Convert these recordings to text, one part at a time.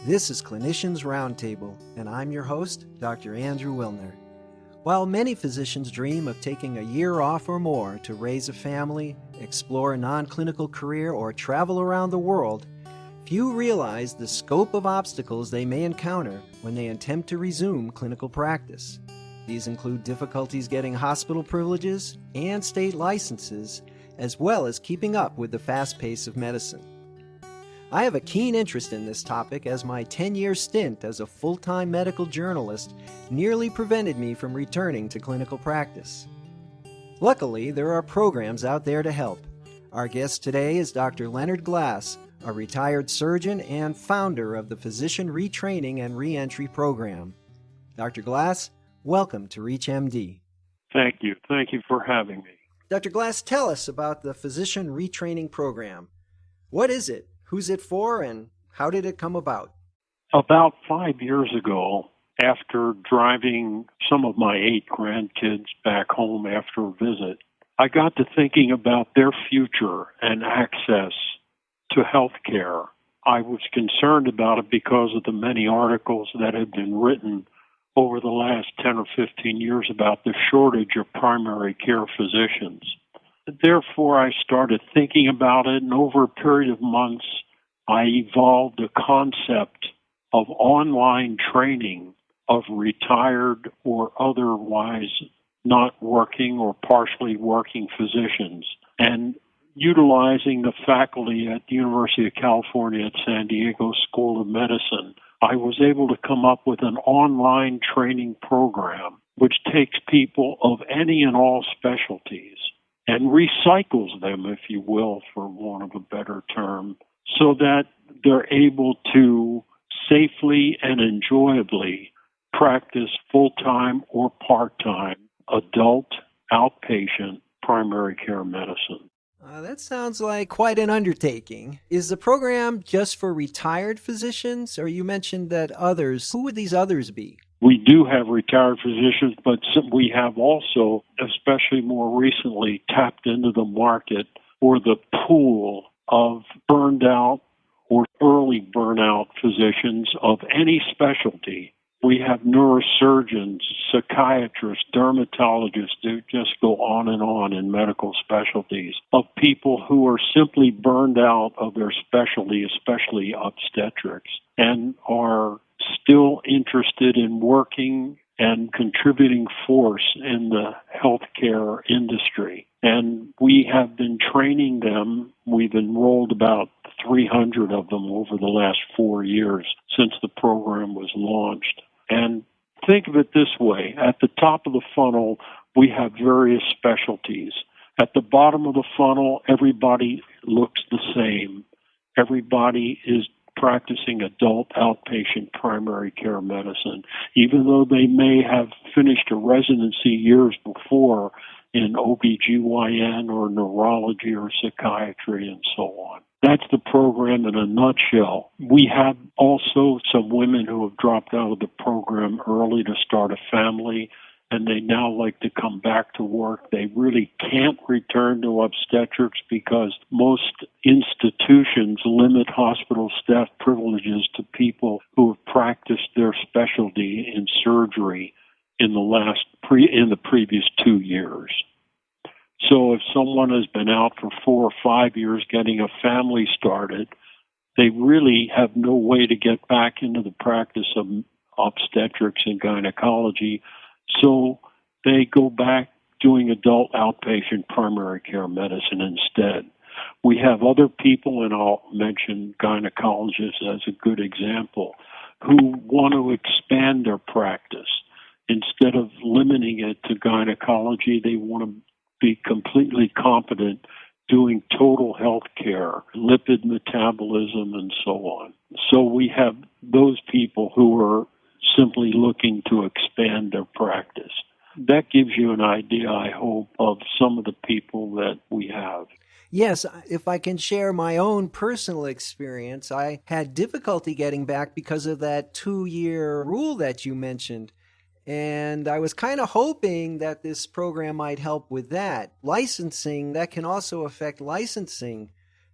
This is Clinicians Roundtable, and I'm your host, Dr. Andrew Wilner. While many physicians dream of taking a year off or more to raise a family, explore a non-clinical career, or travel around the world, few realize the scope of obstacles they may encounter when they attempt to resume clinical practice. These include difficulties getting hospital privileges and state licenses, as well as keeping up with the fast pace of medicine. I have a keen interest in this topic as my 10-year stint as a full-time medical journalist nearly prevented me from returning to clinical practice. Luckily, there are programs out there to help. Our guest today is Dr. Leonard Glass, a retired surgeon and founder of the Physicians Retraining and Reentry program. Dr. Glass, welcome to ReachMD. Thank you. Thank you for having me. Dr. Glass, tell us about the Physician Retraining program. What is it? Who's it for, and how did it come about? About 5 years ago, after driving some of my 8 grandkids back home after a visit, I got to thinking about their future and access to health care. I was concerned about it because of the many articles that had been written over the last 10 or 15 years about the shortage of primary care physicians. Therefore, I started thinking about it, and over a period of months, I evolved a concept of online training of retired or otherwise not working or partially working physicians, and utilizing the faculty at the University of California at San Diego School of Medicine, I was able to come up with an online training program which takes people of any and all specialties and recycles them, if you will, for want of a better term, so that they're able to safely and enjoyably practice full-time or part-time adult outpatient primary care medicine. That sounds like quite an undertaking. Is the program just for retired physicians, or you mentioned that others? Who would these others be? We do have retired physicians, but we have also, especially more recently, tapped into the market or the pool of burned out or early burnout physicians of any specialty. We have neurosurgeons, psychiatrists, dermatologists, who just go on and on in medical specialties, of people who are simply burned out of their specialty, especially obstetrics, and are still interested in working and contributing force in the healthcare industry. And we have been training them. We've enrolled about 300 of them over the last 4 years since the program was launched. And think of it this way. At the top of the funnel, we have various specialties. At the bottom of the funnel, everybody looks the same. Everybody is practicing adult outpatient primary care medicine, even though they may have finished a residency years before in OBGYN or neurology or psychiatry and so on. That's the program in a nutshell. We have also some women who have dropped out of the program early to start a family, and they now like to come back to work. They really can't return to obstetrics because most institutions limit hospital staff privileges to people who have practiced their specialty in surgery in the previous 2 years. So if someone has been out for 4 or 5 years getting a family started, they really have no way to get back into the practice of obstetrics and gynecology. So they go back doing adult outpatient primary care medicine instead. We have other people, and I'll mention gynecologists as a good example, who want to expand their practice. Instead of limiting it to gynecology, they want to be completely competent doing total health care, lipid metabolism, and so on. So we have those people who are simply looking to expand their practice. That gives you an idea, I hope, of some of the people that we have. Yes, if I can share my own personal experience, I had difficulty getting back because of that 2-year rule that you mentioned. And I was kind of hoping that this program might help with that. Licensing, that can also affect licensing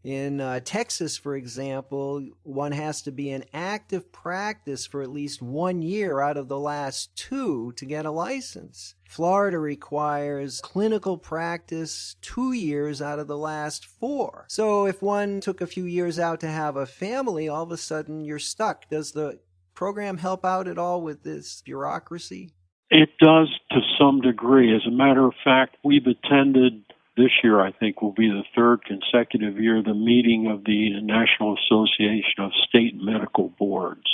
In Texas, for example, one has to be in active practice for at least 1 year out of the last 2 to get a license. Florida requires clinical practice 2 years out of the last 4. So if one took a few years out to have a family, all of a sudden you're stuck. Does the program help out at all with this bureaucracy? It does to some degree. As a matter of fact, we've attended this year, I think, will be the 3rd consecutive year, the meeting of the National Association of State Medical Boards.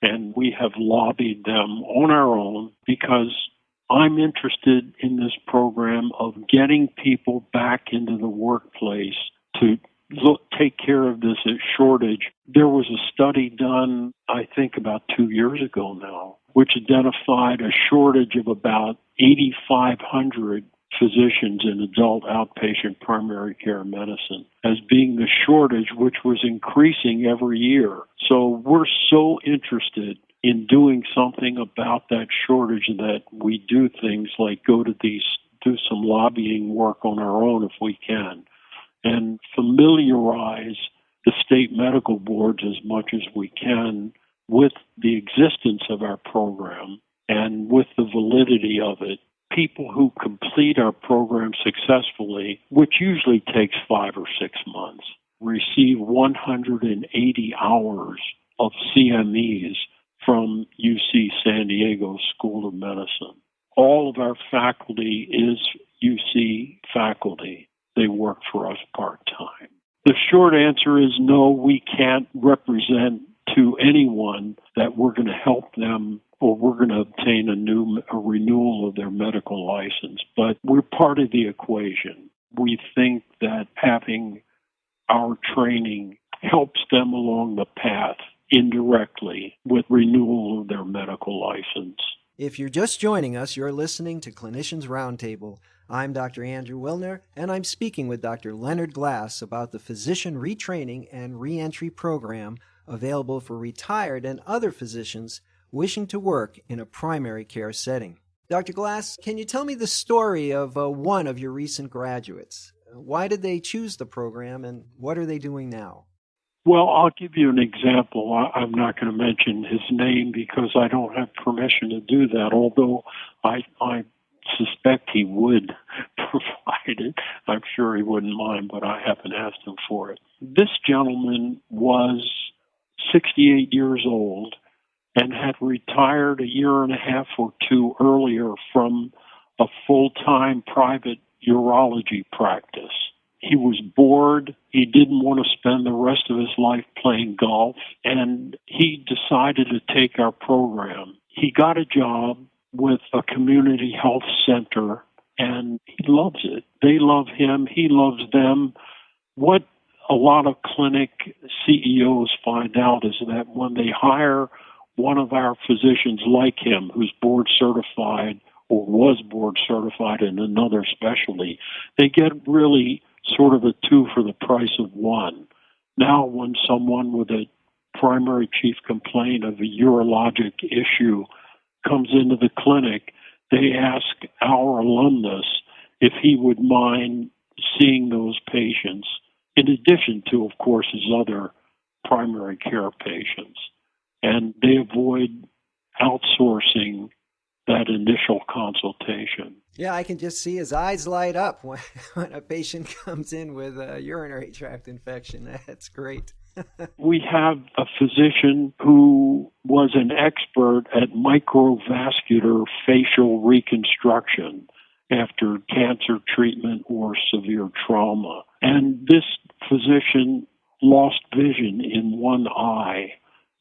And we have lobbied them on our own because I'm interested in this program of getting people back into the workplace to take care of this shortage. There was a study done, I think, about 2 years ago now, which identified a shortage of about 8,500 physicians in adult outpatient primary care medicine as being the shortage, which was increasing every year. So we're so interested in doing something about that shortage that we do things like do some lobbying work on our own if we can, and familiarize the state medical boards as much as we can with the existence of our program and with the validity of it. People who complete our program successfully, which usually takes 5 or 6 months, receive 180 hours of CMEs from UC San Diego School of Medicine. All of our faculty is UC faculty. They work for us part-time. The short answer is no, we can't represent to anyone that we're going to help them or we're going to obtain a renewal of their medical license, but we're part of the equation. We think that having our training helps them along the path indirectly with renewal of their medical license. If you're just joining us, you're listening to Clinicians Roundtable. I'm Dr. Andrew Wilner, and I'm speaking with Dr. Leonard Glass about the Physician Retraining and Reentry program available for retired and other physicians wishing to work in a primary care setting. Dr. Glass, can you tell me the story of one of your recent graduates? Why did they choose the program, and what are they doing now? Well, I'll give you an example. I'm not going to mention his name because I don't have permission to do that, although I suspect he would provide it. I'm sure he wouldn't mind, but I haven't asked him for it. This gentleman was 68 years old and had retired a year and a half or 2 earlier from a full-time private urology practice. He was bored. He didn't want to spend the rest of his life playing golf, and he decided to take our program. He got a job with a community health center, and he loves it. They love him. He loves them. What a lot of clinic CEOs find out is that when they hire one of our physicians like him, who's board certified or was board certified in another specialty, they get really sort of a 2 for the price of 1. Now, when someone with a primary chief complaint of a urologic issue comes into the clinic, they ask our alumnus if he would mind seeing those patients, in addition to, of course, his other primary care patients. And they avoid outsourcing that initial consultation. Yeah, I can just see his eyes light up when a patient comes in with a urinary tract infection. That's great. We have a physician who was an expert at microvascular facial reconstruction after cancer treatment or severe trauma. And this physician lost vision in one eye,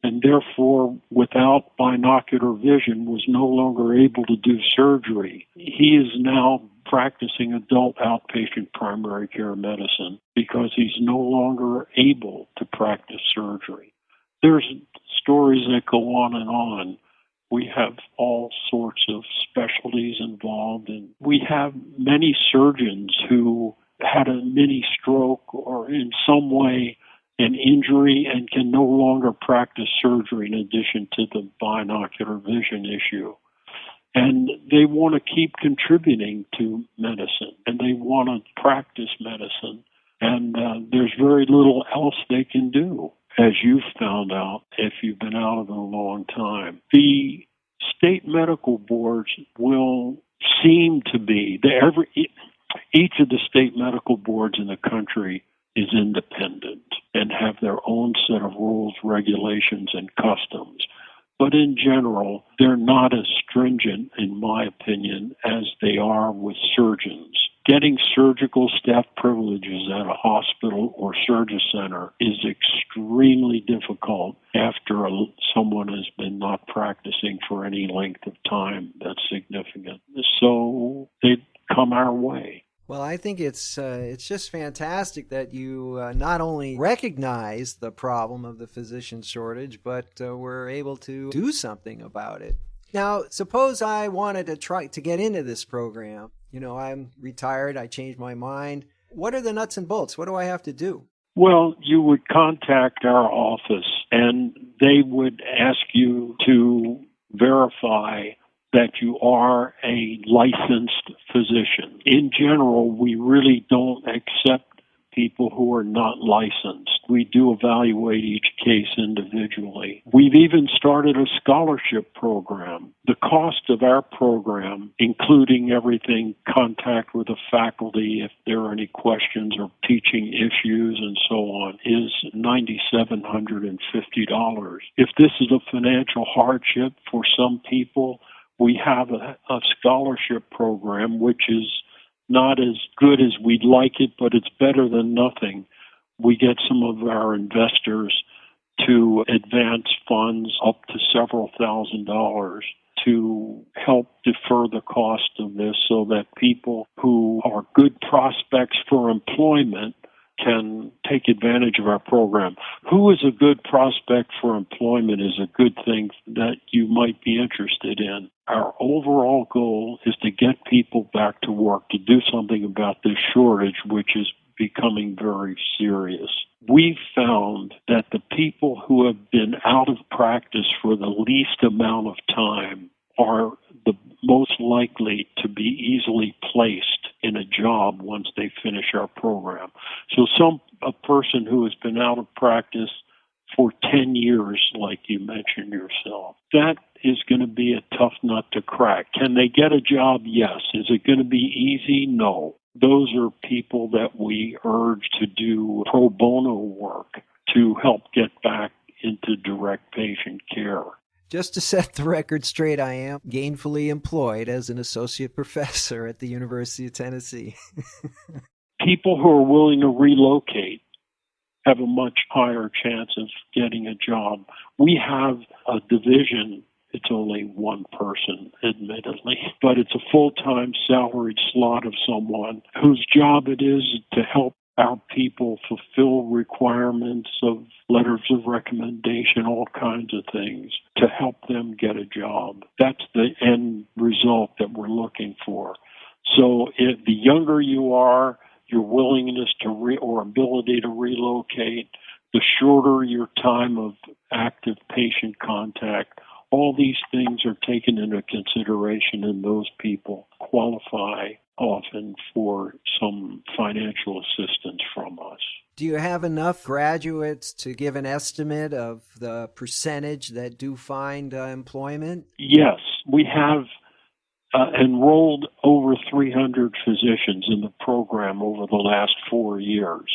and therefore, without binocular vision, was no longer able to do surgery. He is now practicing adult outpatient primary care medicine because he's no longer able to practice surgery. There's stories that go on and on. We have all sorts of specialties involved, and we have many surgeons who had a mini stroke or in some way an injury and can no longer practice surgery in addition to the binocular vision issue. And they want to keep contributing to medicine, and they want to practice medicine. And there's very little else they can do, as you've found out if you've been out of it a long time. The state medical boards will seem to be, each of the state medical boards in the country is independent and have their own set of rules, regulations, and customs. But in general, they're not as stringent, in my opinion, as they are with surgeons. Getting surgical staff privileges at a hospital or surgery center is extremely difficult after someone has been not practicing for any length of time that's significant. So they come our way. Well, I think it's just fantastic that you not only recognize the problem of the physician shortage, but were able to do something about it. Now, suppose I wanted to try to get into this program. You know, I'm retired, I changed my mind. What are the nuts and bolts? What do I have to do? Well, you would contact our office, and they would ask you to verify that you are a licensed physician. In general, we really don't accept people who are not licensed. We do evaluate each case individually. We've even started a scholarship program. The cost of our program, including everything, contact with the faculty if there are any questions or teaching issues and so on, is $9,750. If this is a financial hardship for some people, we have a scholarship program, which is not as good as we'd like it, but it's better than nothing. We get some of our investors to advance funds up to several $1,000s to help defer the cost of this so that people who are good prospects for employment can take advantage of our program. Who is a good prospect for employment is a good thing that you might be interested in. Our overall goal is to get people back to work, to do something about this shortage, which is becoming very serious. We've found that the people who have been out of practice for the least amount of time are the most likely to be easily placed in a job once they finish our program. So a person who has been out of practice for 10 years, like you mentioned yourself, that is going to be a tough nut to crack. Can they get a job? Yes. Is it going to be easy? No. Those are people that we urge to do pro bono work to help get back into direct patient care. Just to set the record straight, I am gainfully employed as an associate professor at the University of Tennessee. People who are willing to relocate have a much higher chance of getting a job. We have a division. It's only one person, admittedly, but it's a full-time salaried slot of someone whose job it is to help our people fulfill requirements of letters of recommendation, all kinds of things, to help them get a job. That's the end result that we're looking for. So if the younger you are, your willingness to or ability to relocate, the shorter your time of active patient contact, all these things are taken into consideration, and those people qualify often for some financial assistance from us. Do you have enough graduates to give an estimate of the percentage that do find employment? Yes, we have enrolled over 300 physicians in the program over the last 4 years.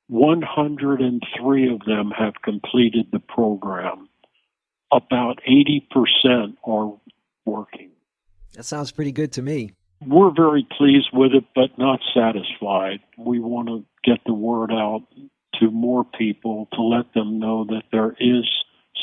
103 of them have completed the program. About 80% are working. That sounds pretty good to me. We're very pleased with it, but not satisfied. We want to get the word out to more people to let them know that there is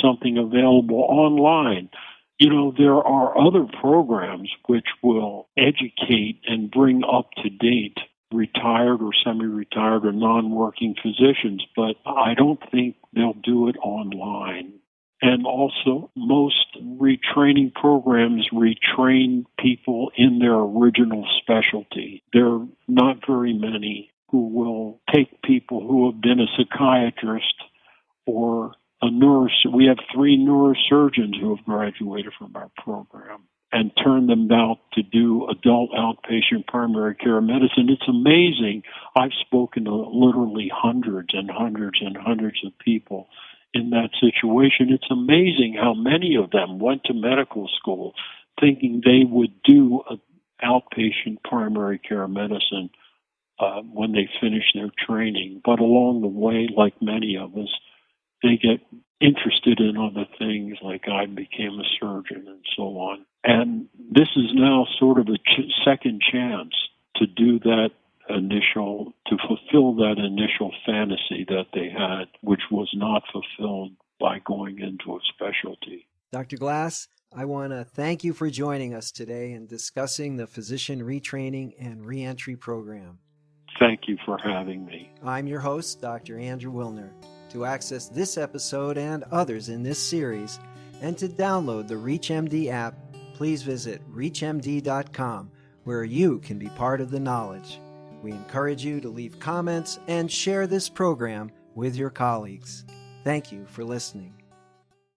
something available online. You know, there are other programs which will educate and bring up to date retired or semi-retired or non-working physicians, but I don't think they'll do it online. And also, most retraining programs retrain people in their original specialty. There are not very many who will take people who have been a psychiatrist or a nurse. We have 3 neurosurgeons who have graduated from our program. and turn them out to do adult outpatient primary care medicine. It's amazing. I've spoken to literally hundreds and hundreds and hundreds of people in that situation. It's amazing how many of them went to medical school thinking they would do outpatient primary care medicine when they finish their training. But along the way, like many of us, they get interested in other things, like I became a surgeon and so on. And this is now sort of a second chance to do that to fulfill that initial fantasy that they had, which was not fulfilled by going into a specialty. Dr. Glass, I want to thank you for joining us today and discussing the Physician Retraining and Reentry program. Thank you for having me. I'm your host, Dr. Andrew Wilner. To access this episode and others in this series, and to download the ReachMD app, please visit reachmd.com, where you can be part of the knowledge. We encourage you to leave comments and share this program with your colleagues. Thank you for listening.